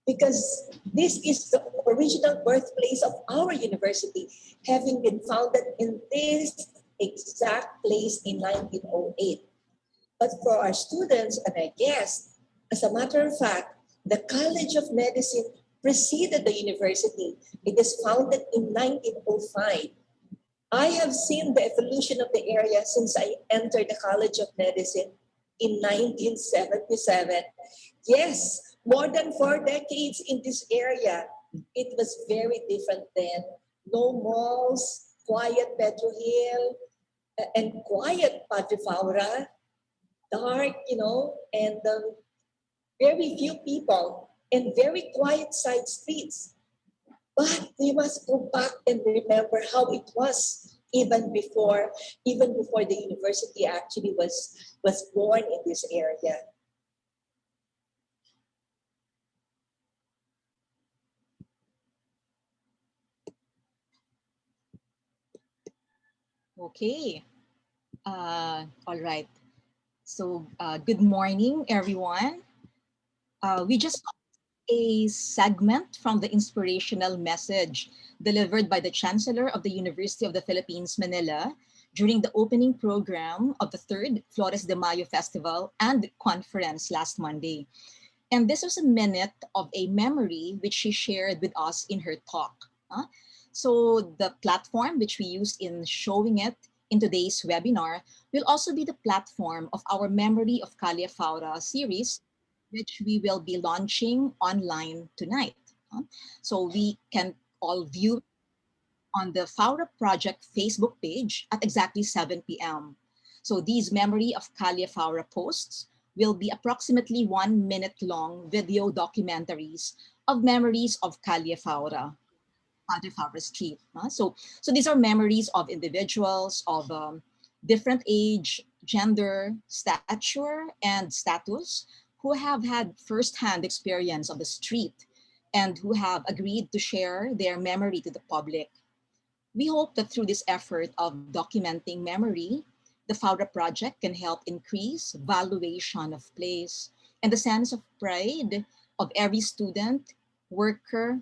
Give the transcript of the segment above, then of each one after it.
because this is the original birthplace of our university, having been founded in this exact place in 1908. But for our students and our guests, as a matter of fact, the College of Medicine preceded the university. It is founded in 1905. I have seen the evolution of the area since I entered the College of Medicine in 1977. Yes, more than 4 decades in this area. It was very different then. No malls, quiet Pedro Hill, and quiet Padre Faura, dark, and very few people and very quiet side streets. But we must go back and remember how it was even before the university actually was born in this area. Okay. All right. So good morning, everyone. We just saw a segment from the inspirational message delivered by the Chancellor of the University of the Philippines, Manila, during the opening program of the third Flores de Mayo Festival and Conference last Monday. And this was a minute of a memory which she shared with us in her talk. So the platform which we used in showing it in today's webinar will also be the platform of our Memory of Calle Faura series, which we will be launching online tonight. So we can all view on the Faura Project Facebook page at exactly 7 p.m. So these Memory of Calle Faura posts will be approximately 1 minute long video documentaries of memories of Calle Faura, Padre Faura Street. So these are memories of individuals of different age, gender, stature, and status who have had firsthand experience of the street and who have agreed to share their memory to the public. We hope that through this effort of documenting memory, the Faura Project can help increase valuation of place and the sense of pride of every student, worker,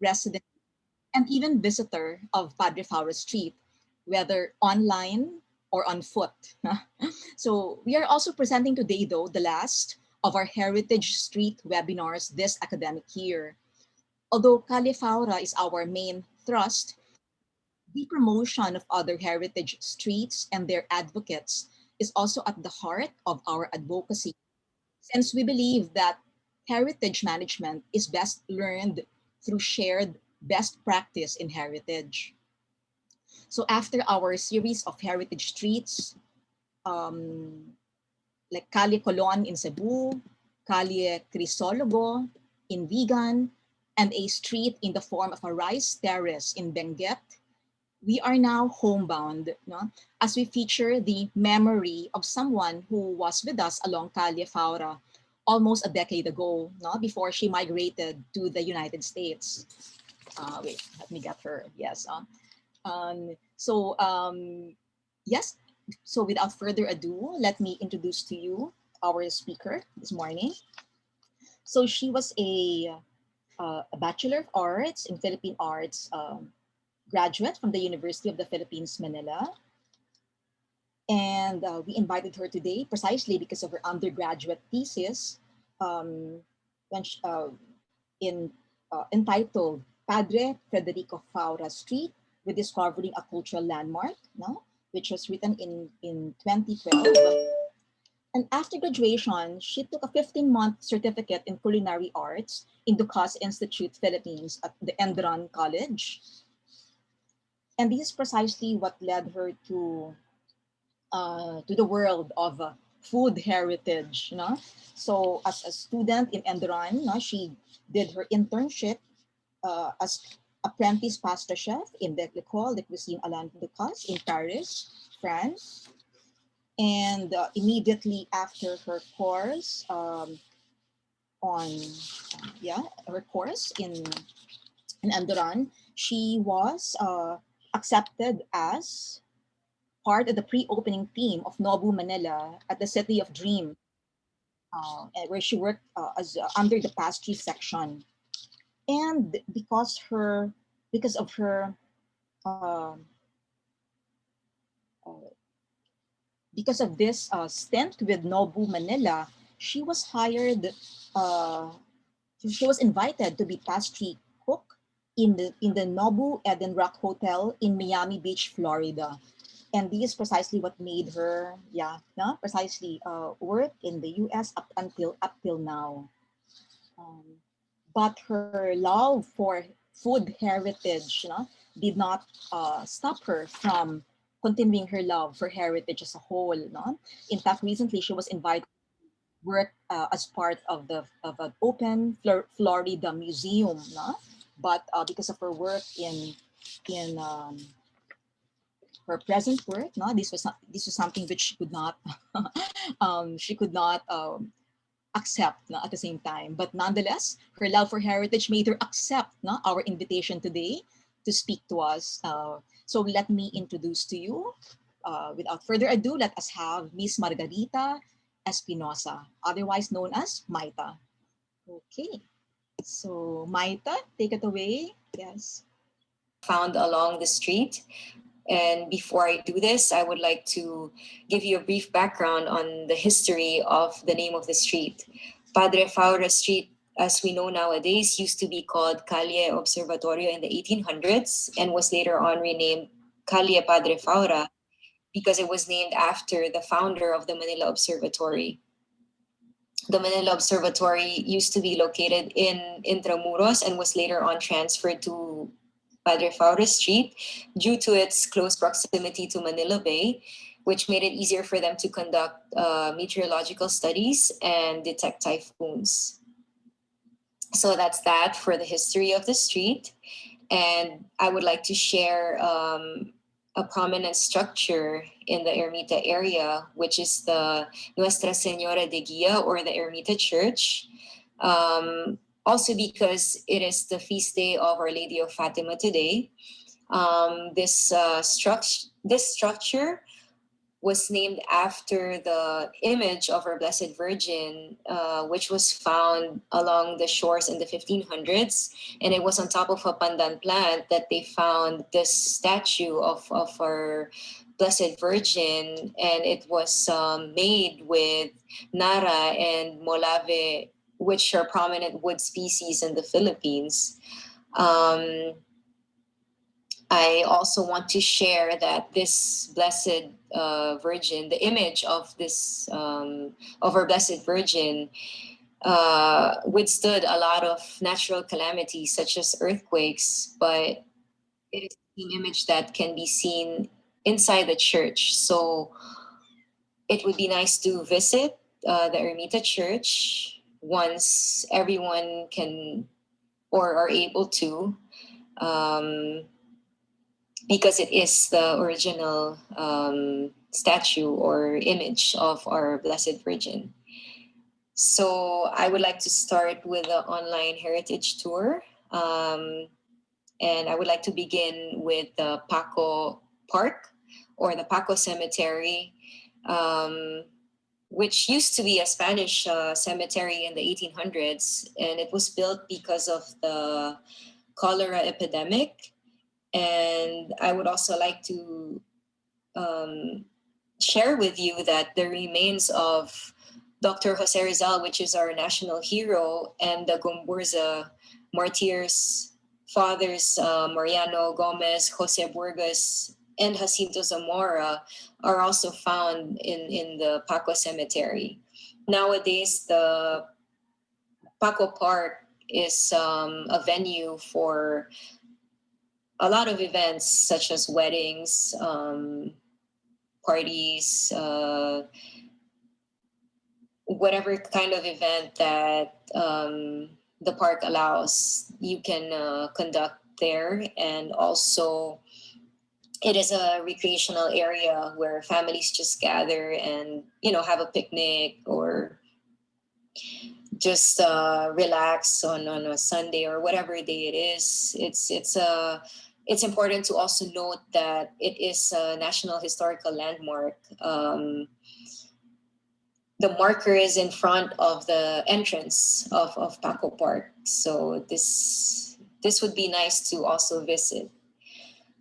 resident, and even visitor of Padre Faura Street, whether online or on foot. So we are also presenting today, though, the last of our Heritage Street webinars this academic year. Although Calle Faura is our main thrust, the promotion of other heritage streets and their advocates is also at the heart of our advocacy, since we believe that heritage management is best learned through shared best practice in heritage. So after our series of heritage streets, like Calle Colon in Cebu, Calle Crisologo in Vigan, and a street in the form of a rice terrace in Benguet, we are now homebound, as we feature the memory of someone who was with us along Calle Faura almost a decade ago, before she migrated to the United States. Wait, let me get her. Yes. Yes. So without further ado, let me introduce to you our speaker this morning. So she was a Bachelor of Arts in Philippine Arts graduate from the University of the Philippines, Manila. And we invited her today precisely because of her undergraduate thesis entitled Padre Faura Street, Rediscovering a Cultural Landmark, which was written in 2012. And after graduation, she took a 15-month certificate in culinary arts in Dukas Institute, Philippines at the Endron College. And this is precisely what led her to the world of food heritage. So as a student in Endron, she did her internship as apprentice pasta chef in l'École de Cuisine Alain Ducasse in Paris, France. And immediately after her course her course in Endron, she was accepted as part of the pre-opening team of Nobu Manila at the City of Dream, where she worked as under the pastry section. And because of her uh, uh, because of this stint with Nobu Manila, she was hired. Uh, she was invited to be pastry cook in the Nobu Eden Rock Hotel in Miami Beach, Florida. And this is precisely what made her, precisely work in the U.S. up till now. Um, but her love for food heritage, did not stop her from continuing her love for heritage as a whole. No? In fact, recently she was invited to work as part of an open Florida museum. No? But because of her work in her present work, no, this was something which she could not accept, no, at the same time. But nonetheless, her love for heritage made her accept, no, our invitation today to speak to us. So let me introduce to you, without further ado, let us have Miss Margarita Espinosa, otherwise known as Maita. Okay, so Maita, take it away. Yes. Found along the street. And before I do this, I would like to give you a brief background on the history of the name of the street. Padre Faura Street, as we know nowadays, used to be called Calle Observatorio in the 1800s and was later on renamed Calle Padre Faura because it was named after the founder of the Manila Observatory. The Manila Observatory used to be located in Intramuros and was later on transferred to Padre Faura Street due to its close proximity to Manila Bay, which made it easier for them to conduct meteorological studies and detect typhoons. So that's that for the history of the street. And I would like to share a prominent structure in the Ermita area, which is the Nuestra Señora de Guia, or the Ermita Church. Also because it is the feast day of Our Lady of Fatima today. This structure was named after the image of our Blessed Virgin, which was found along the shores in the 1500s. And it was on top of a pandan plant that they found this statue of our Blessed Virgin. And it was made with Nara and Molave, which are prominent wood species in the Philippines. I also want to share that this Blessed Virgin, the image of this of our Blessed Virgin, withstood a lot of natural calamities such as earthquakes, but it is an image that can be seen inside the church. So it would be nice to visit the Ermita Church once everyone can or are able to. Because it is the original statue or image of our Blessed Virgin. So I would like to start with the online heritage tour. And I would like to begin with the Paco Park or the Paco Cemetery, which used to be a Spanish cemetery in the 1800s. And it was built because of the cholera epidemic. And I would also like to share with you that the remains of Dr. Jose Rizal, which is our national hero, and the Gomburza martyrs, fathers Mariano Gomez, Jose Burgos, and Jacinto Zamora, are also found in the Paco Cemetery. Nowadays, the Paco Park is a venue for a lot of events such as weddings, parties, whatever kind of event that the park allows, you can conduct there. And also, it is a recreational area where families just gather and have a picnic or just relax on a Sunday or whatever day it is. It's important to also note that it is a National Historical Landmark. the marker is in front of the entrance of Paco Park. So this would be nice to also visit.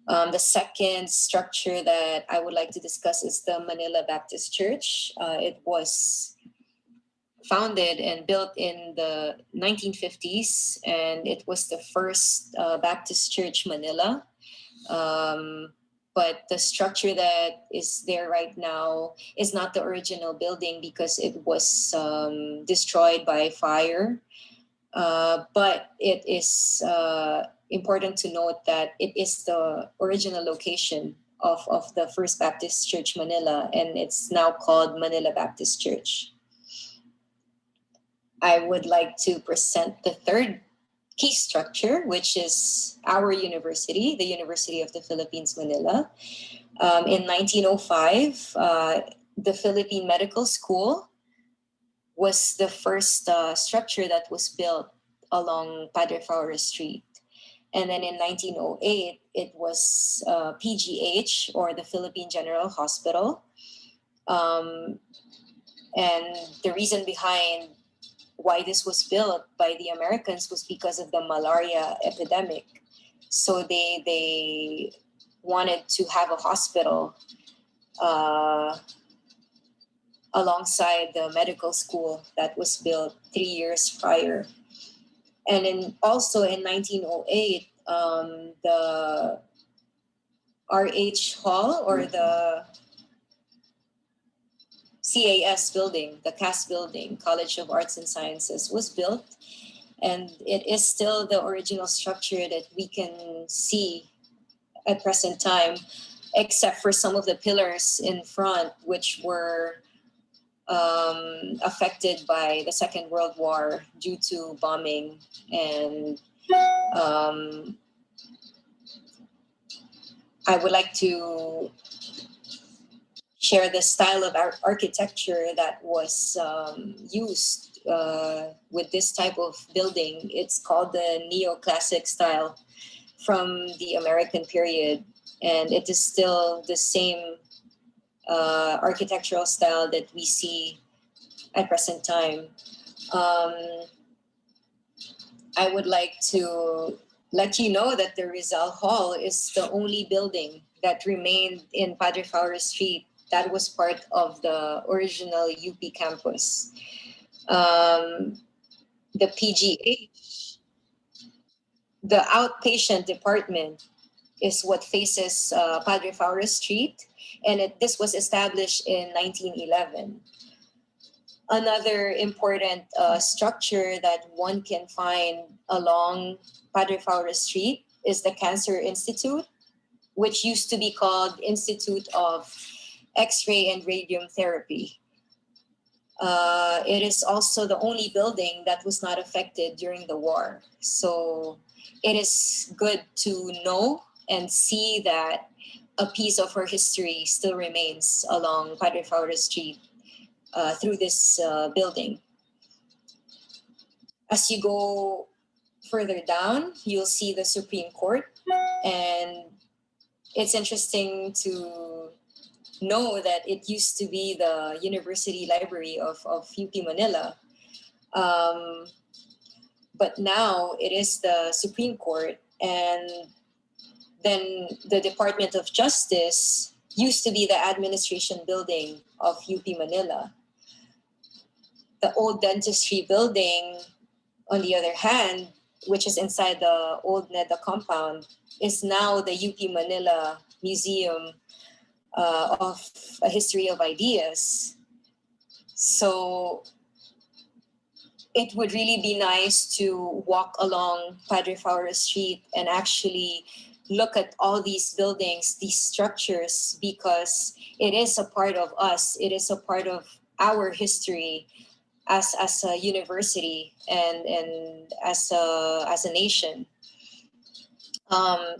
The second structure that I would like to discuss is the Manila Baptist Church. It was founded and built in the 1950s, and it was the first Baptist Church Manila. But the structure that is there right now is not the original building because it was destroyed by fire. But it is important to note that it is the original location of the First Baptist Church Manila, and it's now called Manila Baptist Church. I would like to present the third key structure, which is our university, the University of the Philippines, Manila. In 1905, the Philippine Medical School was the first structure that was built along Padre Faura Street. And then in 1908, it was PGH, or the Philippine General Hospital. And the reason behind why this was built by the Americans was because of the malaria epidemic. So they wanted to have a hospital alongside the medical school that was built 3 years prior. And also in 1908, the RH Hall, or the CAS building, the CAS building, College of Arts and Sciences, was built. And it is still the original structure that we can see at present time, except for some of the pillars in front, which were affected by the Second World War due to bombing. And I would like to share the style of architecture that was used with this type of building. It's called the neoclassic style from the American period, and it is still the same architectural style that we see at present time. I would like to let you know that the Rizal Hall is the only building that remained in Padre Faura Street that was part of the original UP campus. The PGH, the outpatient department, is what faces Padre Faura Street, and this was established in 1911. Another important structure that one can find along Padre Faura Street is the Cancer Institute, which used to be called Institute of X-ray and Radium Therapy. It is also the only building that was not affected during the war. So it is good to know and see that a piece of her history still remains along Padre Faura Street through this building. As you go further down, you'll see the Supreme Court, and it's interesting to know that it used to be the University Library of UP Manila. But now it is the Supreme Court, and then the Department of Justice used to be the administration building of UP Manila. The old dentistry building, on the other hand, which is inside the old NEDA compound, is now the UP Manila Museum of a History of Ideas. So it would really be nice to walk along Padre Faura Street and actually look at all these buildings, these structures, because it is a part of us. It is a part of our history as a university and as a nation.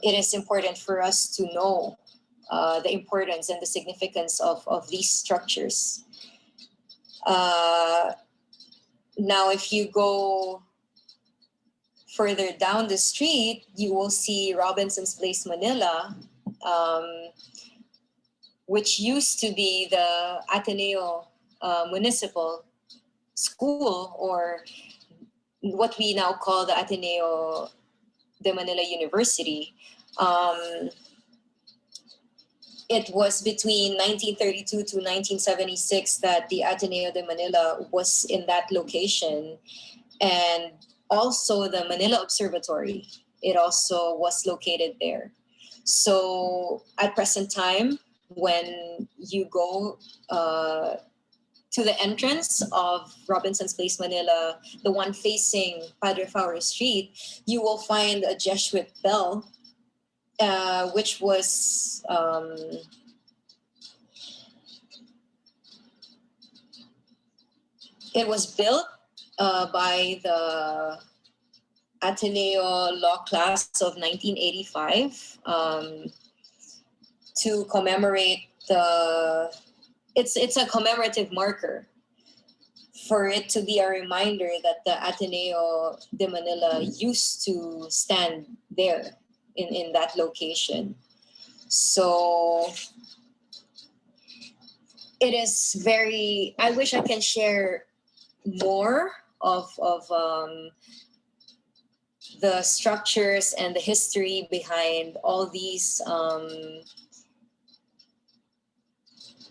It is important for us to know the importance and the significance of these structures. Now, if you go further down the street, you will see Robinson's Place, Manila, which used to be the Ateneo municipal school, or what we now call the Ateneo de Manila University. It was between 1932 to 1976 that the Ateneo de Manila was in that location, and also the Manila Observatory. It also was located there. So at present time, when you go to the entrance of Robinson's Place, Manila, the one facing Padre Faura Street, you will find a Jesuit bell, which was it was built by the Ateneo Law Class of 1985 to commemorate it's a commemorative marker for it to be a reminder that the Ateneo de Manila used to stand there in that location. So it is very, I wish I can share more of the structures and the history behind all these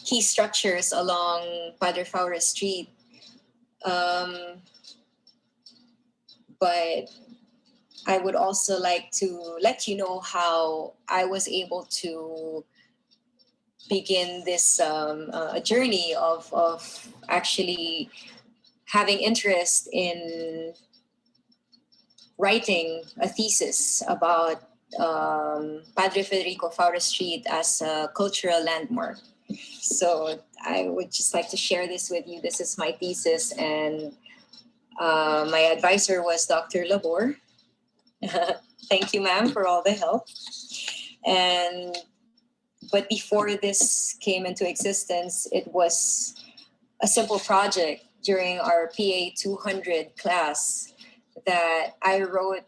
key structures along Padre Faura Street. But I would also like to let you know how I was able to begin this journey of actually having interest in writing a thesis about Padre Federico Faura Street as a cultural landmark. So I would just like to share this with you. This is my thesis, and my advisor was Dr. Labor. Thank you, ma'am, for all the help. But before this came into existence, it was a simple project during our PA 200 class that I wrote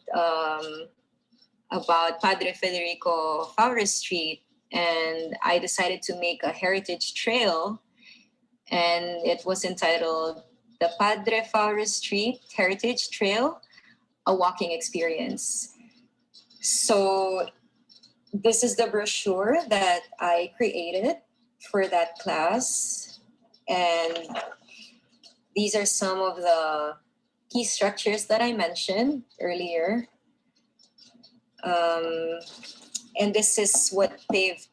about Padre Federico Faura Street, and I decided to make a heritage trail, and it was entitled the Padre Faura Street Heritage Trail, a walking experience. So this is the brochure that I created for that class, and these are some of the key structures that I mentioned earlier. And this is what paved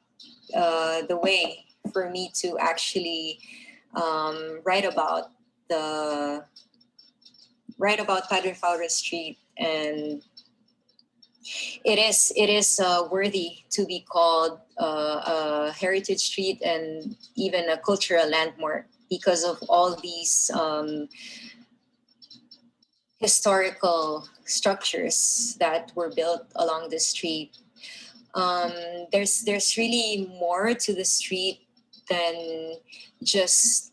the way for me to actually write about Padre Faura Street, and it is worthy to be called a heritage street and even a cultural landmark because of all these historical structures that were built along the street. There's really more to the street than just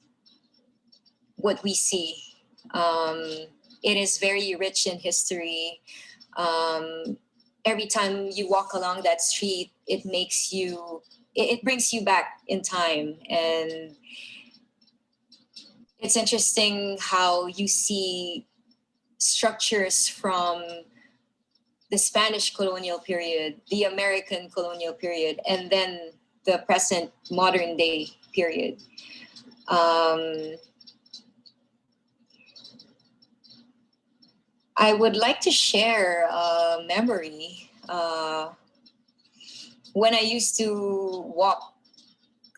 what we see. It is very rich in history. Every time you walk along that street, it brings you back in time. And it's interesting how you see structures from the Spanish colonial period, the American colonial period, and then the present modern day period. I would like to share a memory. When I used to walk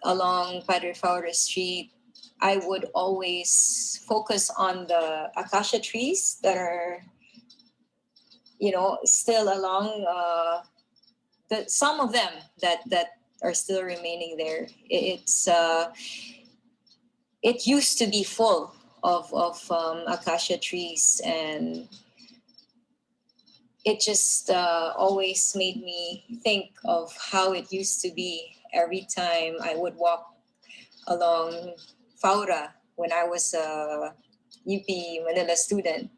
along Padre Faura Street, I would always focus on the acacia trees that are, still along, some of them that are still remaining there. It used to be full of acacia trees, and it just always made me think of how it used to be every time I would walk along Faura when I was a UP Manila student.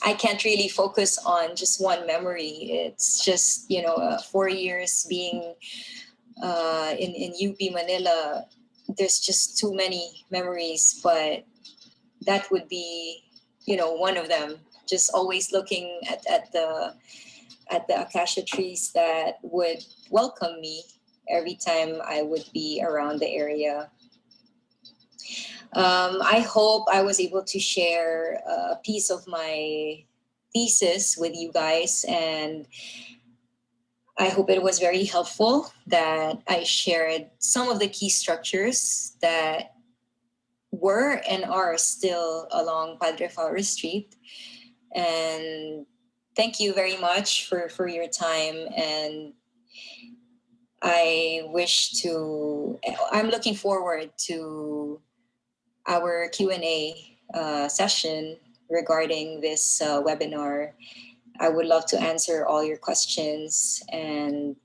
I can't really focus on just one memory. It's just, 4 years being in UP Manila. there's just too many memories, but that would be, one of them. Just always looking at the acacia trees that would welcome me every time I would be around the area. I hope I was able to share a piece of my thesis with you guys, and I hope it was very helpful that I shared some of the key structures that were and are still along Padre Faura Street. And thank you very much for your time. And I'm looking forward to our Q&A session regarding this webinar. I would love to answer all your questions, and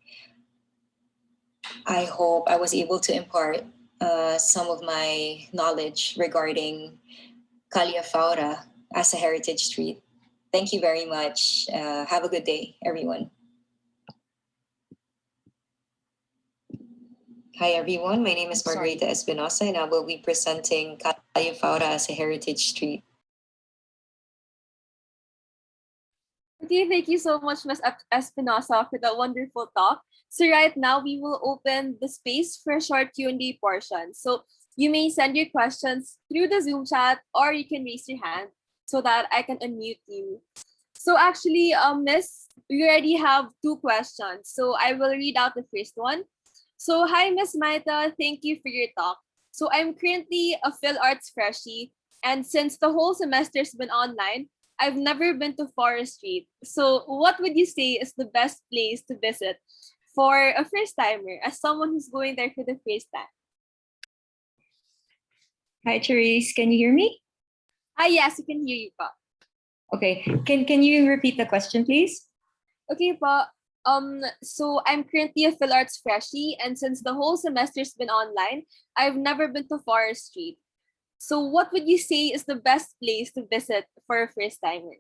I hope I was able to impart some of my knowledge regarding Calle Faura as a heritage street. Thank you very much. Have a good day, everyone. Hi, everyone. My name is Margarita Espinosa, and I will be presenting Calle Faura as a heritage street. Okay, thank you so much, Ms. Espinosa, for that wonderful talk. So right now, we will open the space for a short Q&A portion. So you may send your questions through the Zoom chat, or you can raise your hand so that I can unmute you. So actually, Miss, we already have 2 questions. So I will read out the first one. So hi, Miss Maita, thank you for your talk. So I'm currently a Phil Arts freshie, and since the whole semester's been online, I've never been to Faura Street. So what would you say is the best place to visit for a first timer, as someone who's going there for the first time? Hi, Therese. Can you hear me? Yes, we can hear you, pa. Okay. Can you repeat the question, please? Okay, pa. So I'm currently a Phil Arts freshie, and since the whole semester's been online, I've never been to Faura Street. So what would you say is the best place to visit for a first timer?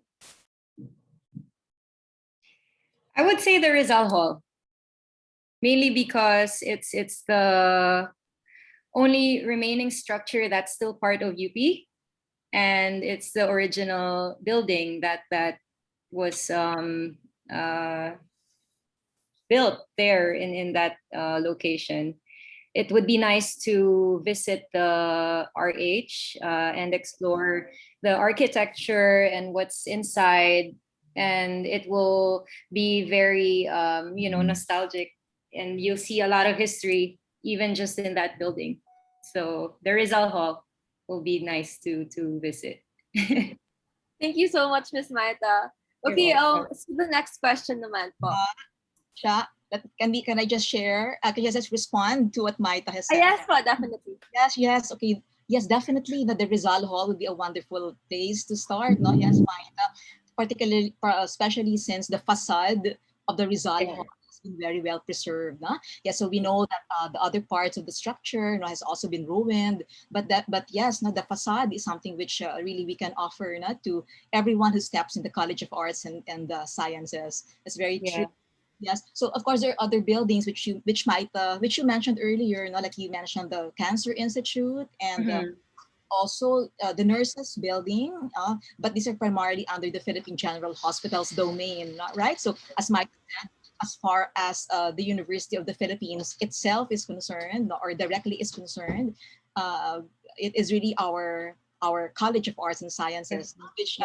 I would say the Rizal Hall, mainly because it's the only remaining structure that's still part of UP, and it's the original building that was built there in that location. It would be nice to visit the RH and explore the architecture and what's inside, and it will be very nostalgic, and you'll see a lot of history even just in that building. So the Rizal Hall will be nice to visit. Thank you so much, Miss Maita. Okay, so the next question naman po. Can I just share? Can I just respond to what Maita has said? Yes, po, definitely. Yes. Okay. Yes, definitely. The Rizal Hall would be a wonderful place to start. No, yes, Maita. Particularly, especially since the facade of the Rizal Hall has been very well preserved. No? Yeah, so we know that the other parts of the structure has also been ruined. But yes, the facade is something which really we can offer to everyone who steps in the College of Arts and Sciences. It's very true. Yes. So of course there are other buildings which you mentioned earlier, like you mentioned the Cancer Institute and also the nurses building, but these are primarily under the Philippine General Hospital's domain, right? So as Mike said, as far as the University of the Philippines itself is concerned, or directly is concerned, it is really our College of Arts and Sciences, which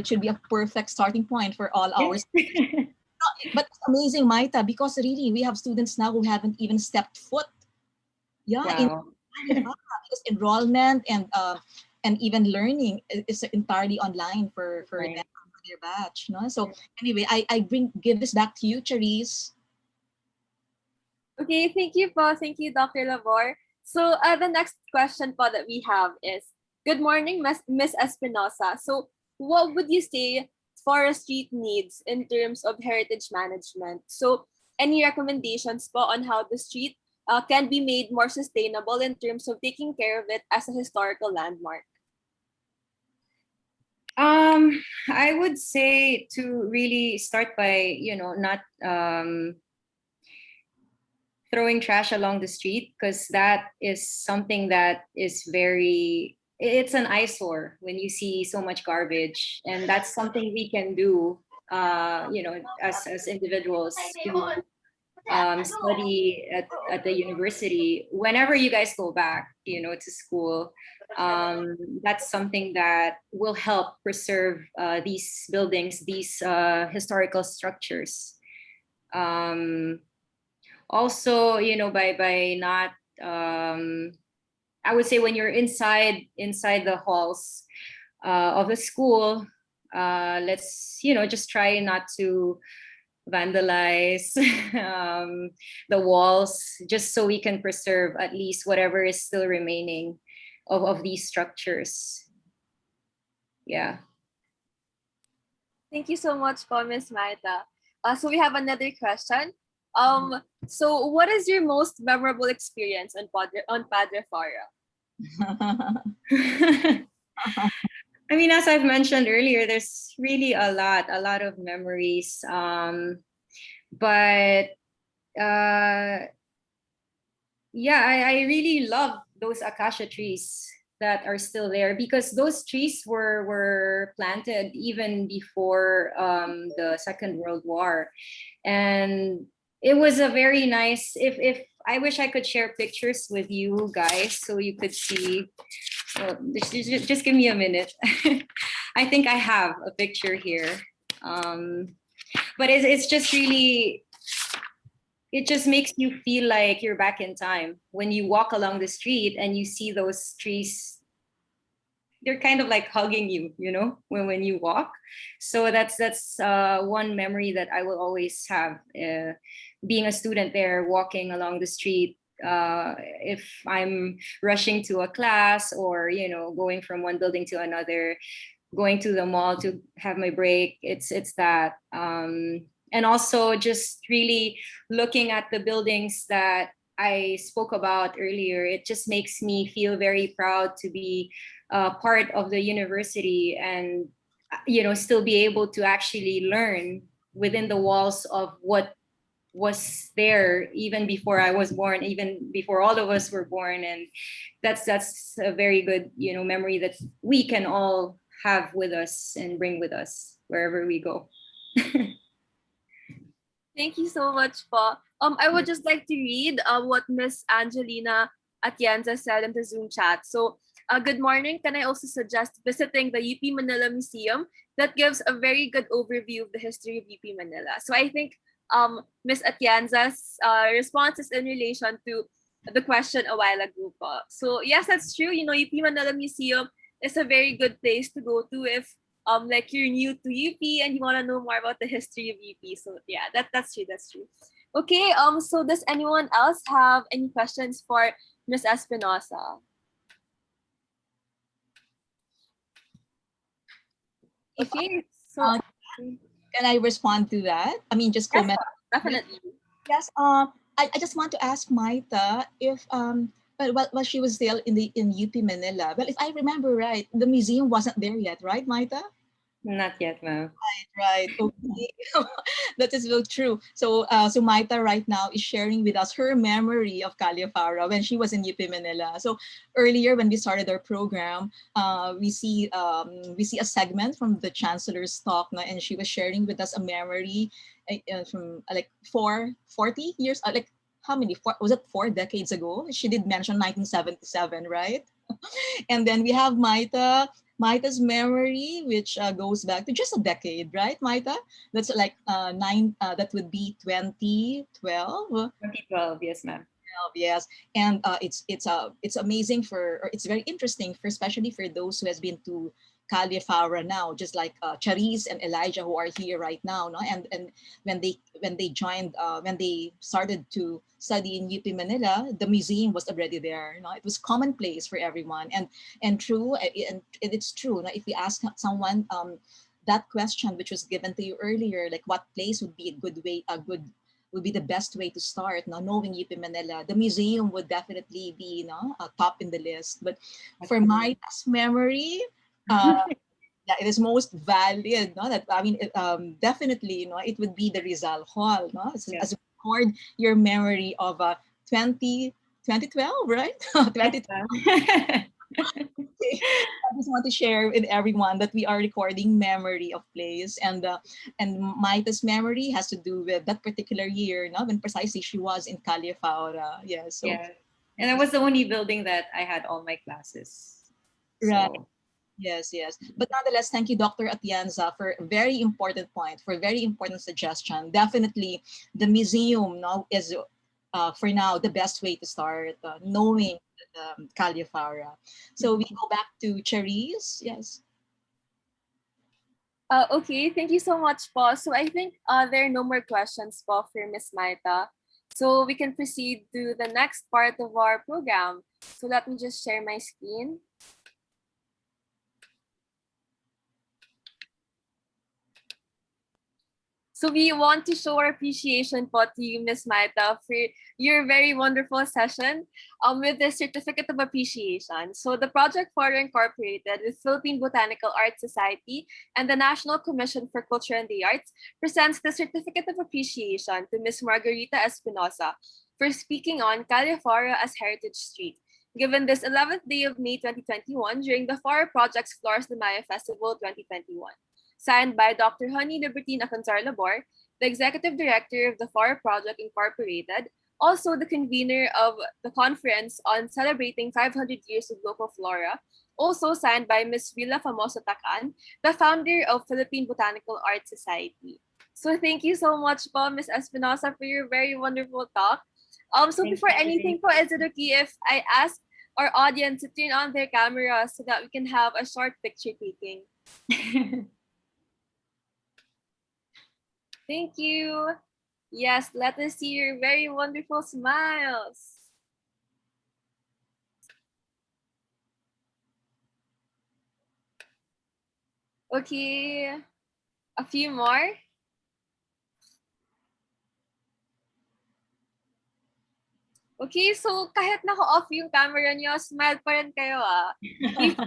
should be a perfect starting point for all ours. But it's amazing, Maita, because really we have students now who haven't even stepped foot. Because enrollment and even learning is entirely online for them, for their batch. No? So anyway, I give this back to you, Therese. Okay, thank you po. Thank you, Dr. Labor. So the next question po that we have is, good morning, Miss Espinosa. So what would you say Faura Street needs in terms of heritage management? So any recommendations po on how the street can be made more sustainable in terms of taking care of it as a historical landmark? I would say to really start by not throwing trash along the street, because that is something that is it's an eyesore when you see so much garbage, and that's something we can do, as individuals to study at the university. Whenever you guys go back, to school, that's something that will help preserve these buildings, these historical structures. Also, by not, I would say, when you're inside the halls of the school, let's just try not to vandalize the walls, just so we can preserve at least whatever is still remaining of these structures. Yeah. Thank you so much po, Ms. Marta. So we have another question. So what is your most memorable experience on Padre Faura? I mean, as I've mentioned earlier, there's really a lot of memories. But yeah, I really love those acacia trees that are still there, because those trees were planted even before the Second World War. And it was a very nice, if I wish I could share pictures with you guys so you could see. Just give me a minute. I think I have a picture here. But it's just really, it just makes you feel like you're back in time when you walk along the street and you see those trees. They're kind of like hugging you, when you walk. So that's one memory that I will always have, being a student there, walking along the street. If I'm rushing to a class, or going from one building to another, going to the mall to have my break, it's that. And also just really looking at the buildings that I spoke about earlier, it just makes me feel very proud to be part of the university, and still be able to actually learn within the walls of what was there even before I was born, even before all of us were born. And that's a very good memory that we can all have with us and bring with us wherever we go. Thank you so much po. I would just like to read what Miss Angelina Atienza said in the Zoom chat. So, good morning. Can I also suggest visiting the UP Manila Museum that gives a very good overview of the history of UP Manila? So I think Ms. Atienza's response is in relation to the question a while ago po. So yes, that's true. UP Manila Museum is a very good place to go to if like you're new to UP and you want to know more about the history of UP. So yeah, that's true. Okay. So does anyone else have any questions for Ms. Espinosa? Okay. So Can I respond to that? I mean, just comment. Definitely. Yes. I just want to ask Maita if while she was still in UP Manila. Well, if I remember right, the museum wasn't there yet, right, Maita? Not yet, ma'am. Right. Okay. That is very true. So Maita right now is sharing with us her memory of Calle Faura when she was in UP Manila. So earlier when we started our program, we see a segment from the Chancellor's talk, and she was sharing with us a memory from like 40 years, like how many? Was it 4 decades ago? She did mention 1977, right? And then we have Maita's memory, which goes back to just a decade, right, Maita? That's like that would be 2012. 2012, yes, ma'am. Yes, and it's amazing or it's very interesting especially for those who has been to Calle Faura now, just like Charis and Elijah who are here right now, no? And when they joined, when they started to study in UP Manila, the museum was already there. It was commonplace for everyone, and true, and it's true. If we ask someone that question, which was given to you earlier, like what place would be would be the best way to start. Now, knowing UP Manila, the museum would definitely be top in the list. But for my memory, yeah, it is most valid. No, that I mean, definitely, it would be the Rizal Hall. No, as we record your memory of 2012, right? 2012. I just want to share with everyone that we are recording memory of place, and Maita's memory has to do with that particular year, no? When precisely she was in Calle Faura. Yeah, so Yeah. And that was the only building that I had all my classes. right. So, Yes, yes. But nonetheless, thank you, Dr. Atienza, for a very important point, for a very important suggestion. Definitely, the museum now is, for now, the best way to start knowing Calle Faura. So we go back to Cherise. Yes. Okay, thank you so much, po. So I think there are no more questions, po, for Miss Maita. So we can proceed to the next part of our program. So let me just share my screen. So we want to show our appreciation po to you, Ms. Maita, for your very wonderful session with the Certificate of Appreciation. So the Project Faura Incorporated with Philippine Botanical Art Society and the National Commission for Culture and the Arts presents the Certificate of Appreciation to Ms. Margarita Espinosa for speaking on Calle Faura as Heritage Street, given this 11th day of May 2021 during the Faura Project's Flores de Mayo Festival 2021. Signed by Dr. Honey Libertine Achanzar-Labor, the Executive Director of the Faura Project Incorporated, also the convener of the conference on celebrating 500 years of local flora, also signed by Ms. Villa Famoso Tacan, the founder of Philippine Botanical Art Society. So thank you so much po, Ms. Espinosa, for your very wonderful talk. So Thank before you. anything po, is it okay if I ask our audience to turn on their cameras so that we can have a short picture taking? Thank you. Yes, let us see your very wonderful smiles. Okay, a few more. Okay, so kahit naka-off yung camera niyo, smile pa rin kayo ah.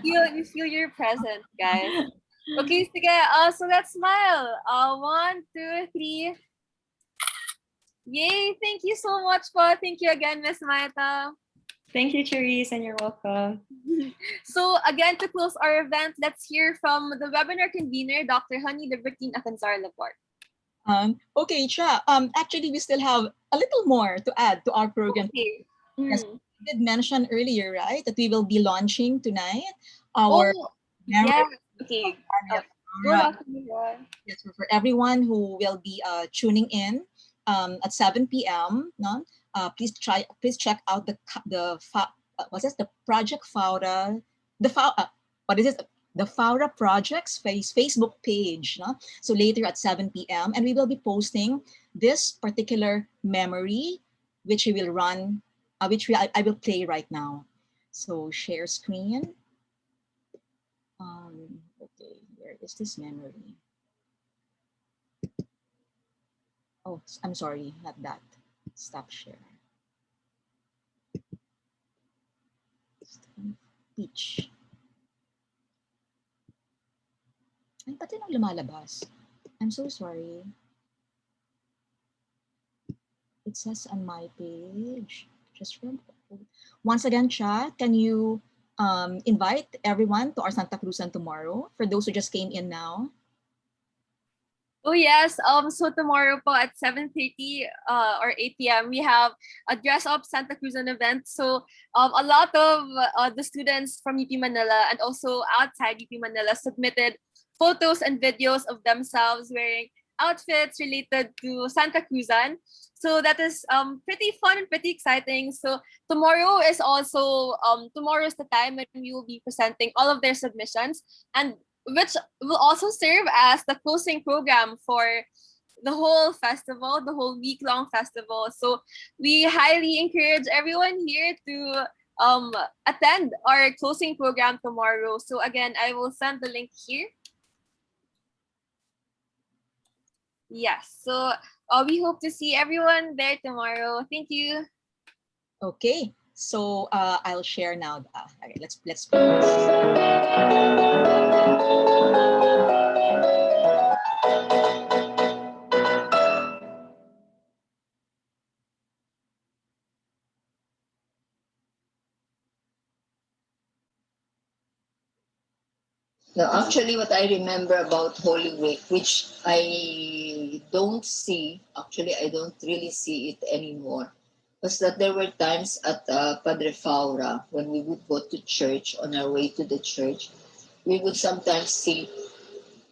We feel your present, guys. Okay, sige. So let's smile. 1, 2, 3. Yay! Thank you so much po. Thank you again, Miss Maita. Thank you, Cherise, and you're welcome. So again, to close our event, let's hear from the webinar convener, Dr. Honey Libertine Achanzar-Labor. Okay, Cha. Actually, we still have a little more to add to our program. Okay. Yes, we did mention earlier, right, that we will be launching tonight our yeah. Okay. Go Faura. back to the Yes, for everyone who will be tuning in at 7 p.m. No? Please check out the Project Faura, what is it? The Faura Project's Facebook page. No? So later at 7 p.m. and we will be posting this particular memory, which we will run, I will play right now. So share screen. Okay, where is this memory? Oh, I'm sorry, not that. Stop share. Peach. Ay, pati nang lumalabas. I'm so sorry. It says on my page. Just from once again, chat, can you invite everyone to our Santa Cruzan tomorrow for those who just came in now? Oh yes. So tomorrow po at 7:30 or 8 p.m. we have a dress up Santa Cruzan event. So a lot of the students from UP Manila and also outside UP Manila submitted photos and videos of themselves wearing outfits related to Santa Cruzan. So that is pretty fun and pretty exciting. So tomorrow is also tomorrow is the time when we will be presenting all of their submissions, and which will also serve as the closing program for the whole festival, the whole week-long festival. So we highly encourage everyone here to attend our closing program tomorrow. So again, I will send the link here. Yes, so we hope to see everyone there tomorrow. Thank you. Okay, so I'll share now. Okay, let's No, actually, what I remember about Holy Week, which I don't see, actually, I don't really see it anymore, was that there were times at Padre Faura when we would go to church on our way to the church, we would sometimes see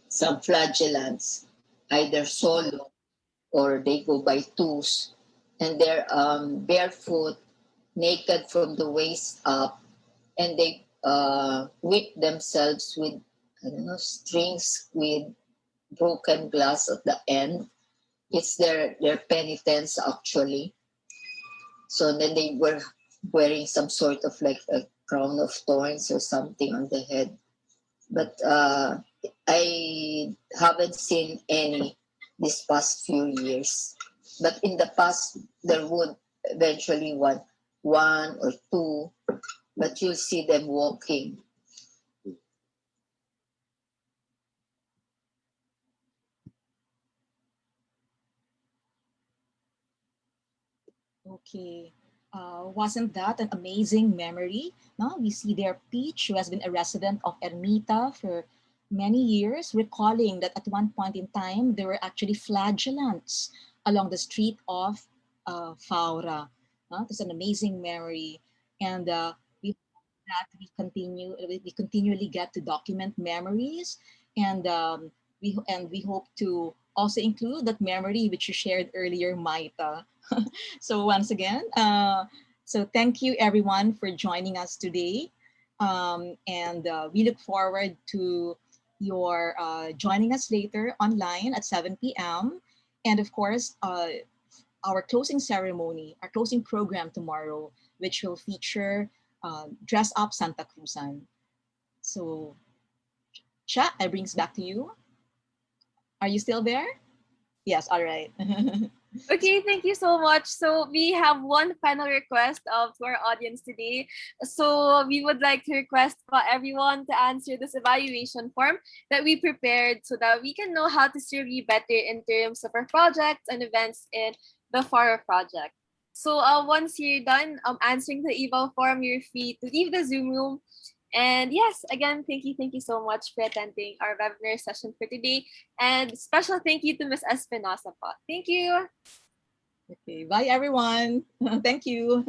some flagellants, either solo or they go by twos, and they're barefoot, naked from the waist up, and they whip themselves with, I don't know, strings with broken glass at the end. It's their penitence actually. So then they were wearing some sort of like a crown of thorns or something on the head. But I haven't seen any this past few years. But in the past, there would eventually one or two, but you'll see them walking. Okay. Wasn't that an amazing memory? No, we see there Peach, who has been a resident of Ermita for many years, recalling that at one point in time there were actually flagellants along the street of Faura. It's an amazing memory, and we hope that we continually get to document memories, and we hope to also include that memory which you shared earlier, Maita. So once again, so thank you everyone for joining us today. And we look forward to your joining us later online at 7 p.m. And of course, our closing ceremony, our closing program tomorrow, which will feature Dress Up Santa Cruzan. So, Cha, I brings back to you. Are you still there? Yes, all right. Okay, thank you so much. So we have one final request to our audience today. So we would like to request for everyone to answer this evaluation form that we prepared so that we can know how to serve you better in terms of our projects and events in the Faura Project. So once you're done answering the eval form, you're free to leave the Zoom room. And yes, again, thank you so much for attending our webinar session for today. And special thank you to Ms. Espinosa po. Thank you. Okay, bye everyone. Thank you.